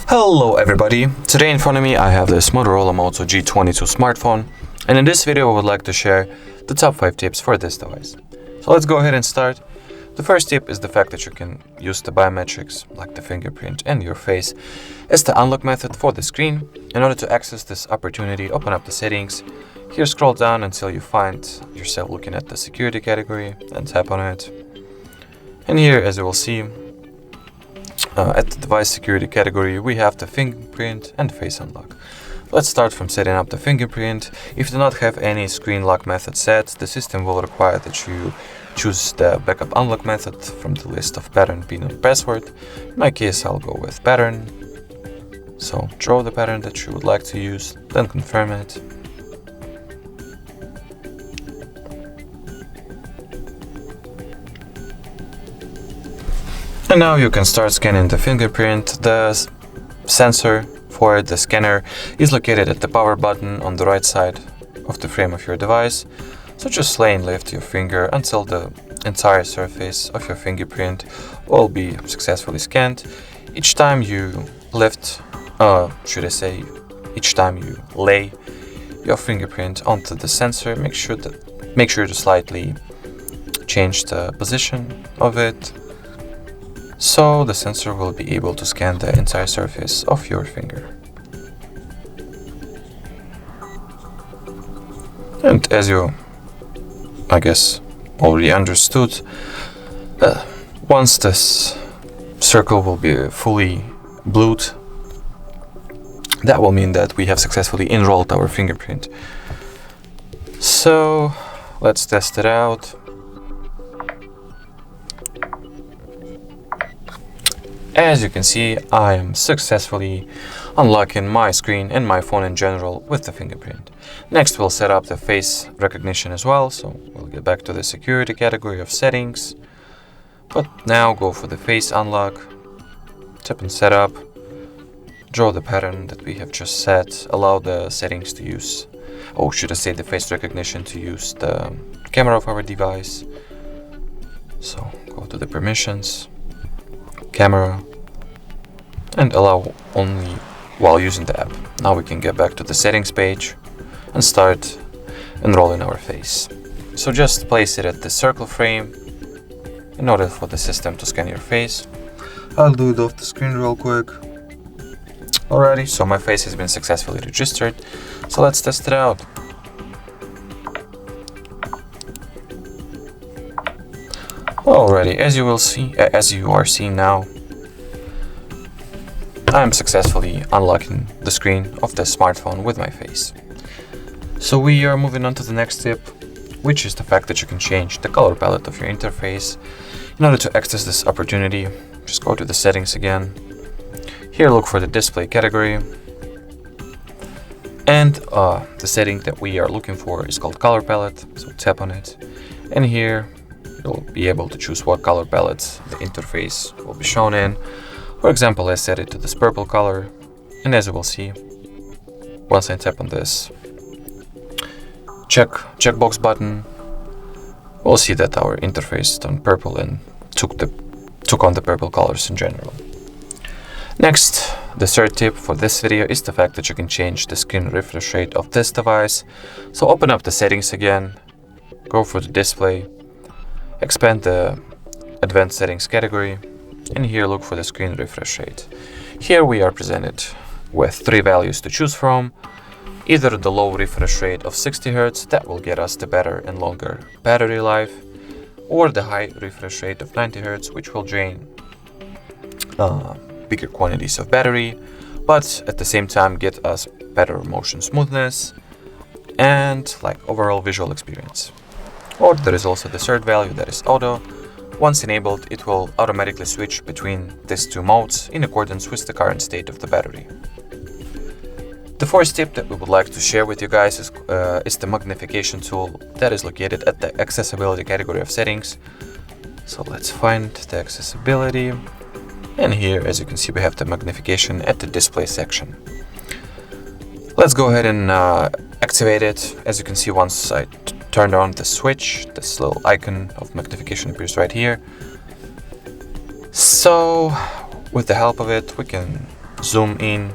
Hello everybody, today in front of me I have this Motorola Moto G22 smartphone, and in this video I would like to share the top 5 tips for this device. So let's go ahead and start. The first tip is the fact that you can use the biometrics like the fingerprint and your face as the unlock method for the screen. In order to access this opportunity, open up the settings. Here scroll down until you find yourself looking at the security category and tap on it. And here, as you will see, at the device security category, we have the fingerprint and face unlock. Let's start from setting up the fingerprint. If you do not have any screen lock method set, the system will require that you choose the backup unlock method from the list of pattern, pin, and password. In my case, I'll go with pattern. So draw the pattern that you would like to use, then confirm it. And now you can start scanning the fingerprint. The sensor for the scanner is located at the power button on the right side of the frame of your device. So just slowly lift your finger until the entire surface of your fingerprint will be successfully scanned. Each time you lift, each time you lay your fingerprint onto the sensor, make sure to slightly change the position of it, so the sensor will be able to scan the entire surface of your finger. And as you, I guess, already understood, once this circle will be fully blued, that will mean that we have successfully enrolled our fingerprint. So let's test it out. As you can see, I am successfully unlocking my screen and my phone in general with the fingerprint. Next, we'll set up the face recognition as well, so we'll get back to the security category of settings. But now go for the face unlock, tap on setup, draw the pattern that we have just set, allow the settings to use, the face recognition to use the camera of our device. So go to the permissions, camera, and allow only while using the app. Now we can get back to the settings page and start enrolling our face. So just place it at the circle frame in order for the system to scan your face. I'll do it off the screen real quick. Alrighty, so my face has been successfully registered. So let's test it out. Alrighty, as you are seeing now, I am successfully unlocking the screen of the smartphone with my face. So we are moving on to the next tip, which is the fact that you can change the color palette of your interface. In order to access this opportunity, just go to the settings again. Here look for the display category. And the setting that we are looking for is called color palette, so tap on it. And here you'll be able to choose what color palette the interface will be shown in. For example, I set it to this purple color, and as you will see, once I tap on this checkbox button, we'll see that our interface turned purple and took on the purple colors in general. Next, the third tip for this video is the fact that you can change the screen refresh rate of this device. So open up the settings again, go for the display, expand the advanced settings category, and here look for the screen refresh rate. Here we are presented with 3 values to choose from. Either the low refresh rate of 60 Hz, that will get us the better and longer battery life, or the high refresh rate of 90 Hz, which will drain bigger quantities of battery, but at the same time get us better motion smoothness and overall visual experience. Or there is also the third value, that is auto. Once enabled, it will automatically switch between these 2 modes in accordance with the current state of the battery. The fourth tip that we would like to share with you guys is the magnification tool that is located at the accessibility category of settings. So let's find the accessibility, and here, as you can see, we have the magnification at the display section. Let's go ahead and activate it. As you can see, once I turn on the switch. This little icon of magnification appears right here. So with the help of it, we can zoom in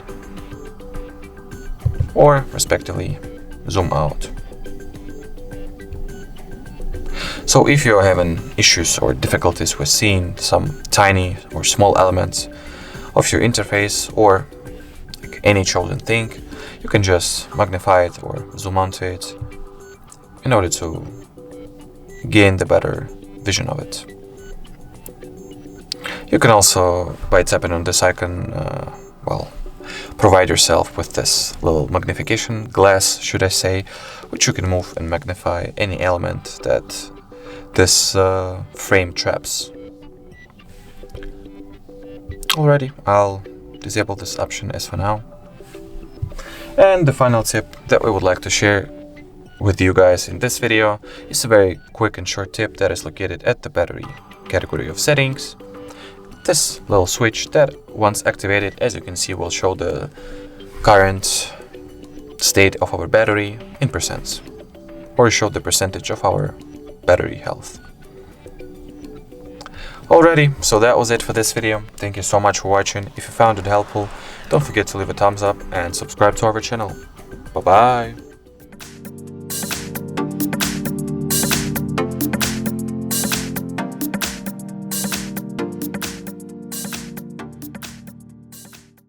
or respectively zoom out. So if you're having issues or difficulties with seeing some tiny or small elements of your interface or like any chosen thing, you can just magnify it or zoom onto it in order to gain the better vision of it. You can also, by tapping on this icon, provide yourself with this little magnification glass, should I say, which you can move and magnify any element that this frame traps. Alrighty, I'll disable this option as for now. And the final tip that we would like to share with you guys in this video is a very quick and short tip that is located at the battery category of settings. This little switch that once activated, as you can see, will show the current state of our battery in percents, or show the percentage of our battery health. Alrighty, so that was it for this video. Thank you so much for watching. If you found it helpful, don't forget to leave a thumbs up and subscribe to our channel. Bye bye.